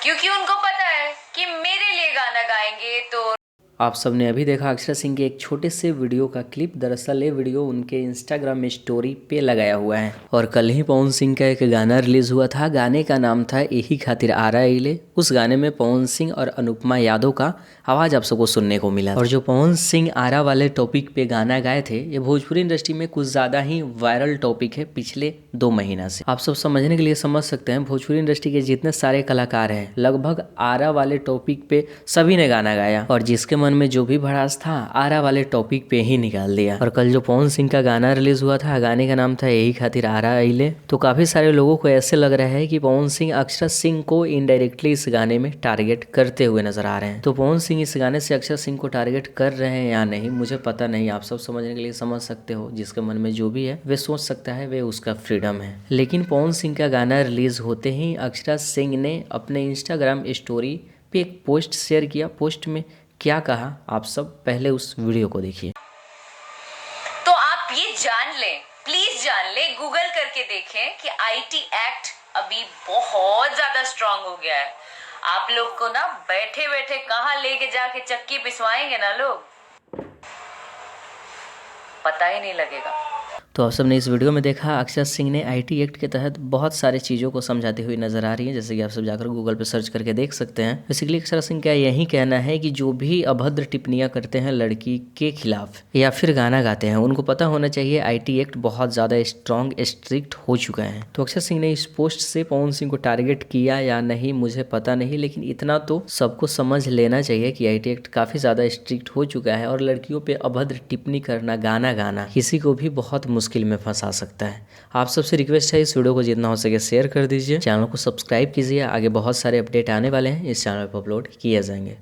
क्योंकि उनको पता है कि मेरे लिए गाना गाएंगे तो। आप सबने अभी देखा अक्षरा सिंह के एक छोटे से वीडियो का क्लिप। दरअसल ये वीडियो उनके इंस्टाग्राम में स्टोरी पे लगाया हुआ है और कल ही पवन सिंह का एक गाना रिलीज हुआ था। गाने का नाम था यही खातिर आ रहा इले। उस गाने में पवन सिंह और अनुपमा यादव का आवाज़ आप सबको सुनने को मिला और जो पवन सिंह आरा वाले टॉपिक पे गाना गाए थे, ये भोजपुरी इंडस्ट्री में कुछ ज़्यादा ही वायरल टॉपिक है पिछले 2 महीना से। आप सब समझने के लिए समझ सकते हैं, भोजपुरी इंडस्ट्री के जितने सारे कलाकार हैं लगभग आरा वाले टॉपिक पे सभी ने गाना गाया और जिसके मन में जो भी भड़ास था आरा वाले टॉपिक पे ही निकाल दिया। और कल जो पवन सिंह का गाना रिलीज हुआ था, गाने का नाम था यही खातिर आरा आइले, तो काफी सारे लोगों को ऐसे लग रहा है कि पवन सिंह अक्षरा सिंह को इनडायरेक्टली इस गाने में टारगेट करते हुए नजर आ रहे हैं। तो पवन सिंह इस गाने से अक्षरा सिंह को टारगेट कर रहे हैं या नहीं मुझे पता नहीं, आप सब समझने के लिए समझ सकते हो। जिसके मन में जो भी है वे सोच सकता है, वे उसका फ्रीडम है। लेकिन पवन सिंह का गाना रिलीज होते ही अक्षरा सिंह ने अपने इंस्टाग्राम स्टोरी पे एक पोस्ट शेयर किया। पोस्ट में क्या कहा आप सब पहले उस वीडियो को देखिए। तो आप ये जान लें, प्लीज जान लें, गूगल करके देखें कि आईटी एक्ट अभी बहुत ज्यादा स्ट्रांग हो गया है। आप लोग को ना बैठे बैठे कहाँ लेके जाके चक्की पिसवाएंगे ना लोग, पता ही नहीं लगेगा। तो आप सबने इस वीडियो में देखा अक्षरा सिंह ने आईटी एक्ट के तहत बहुत सारे चीज़ों को समझाती हुई नजर आ रही है, जैसे कि आप सब जाकर गूगल पे सर्च करके देख सकते हैं। बेसिकली अक्षरा सिंह का यही कहना है कि जो भी अभद्र टिप्पणियां करते हैं लड़की के खिलाफ या फिर गाना गाते हैं, उनको पता होना चाहिए आईटी एक्ट बहुत ज़्यादा स्ट्रॉन्ग स्ट्रिक्ट हो चुका है। तो अक्षरा सिंह ने इस पोस्ट से पवन सिंह को टारगेट किया या नहीं मुझे पता नहीं, लेकिन इतना तो सबको समझ लेना चाहिए कि आईटी एक्ट काफ़ी ज़्यादा स्ट्रिक्ट हो चुका है और लड़कियों पर अभद्र टिप्पणी करना, गाना गाना किसी को भी बहुत मुश्किल में फंसा सकता है। आप सबसे रिक्वेस्ट है इस वीडियो को जितना हो सके शेयर कर दीजिए, चैनल को सब्सक्राइब कीजिए। आगे बहुत सारे अपडेट आने वाले हैं, इस चैनल पर अपलोड किए जाएंगे।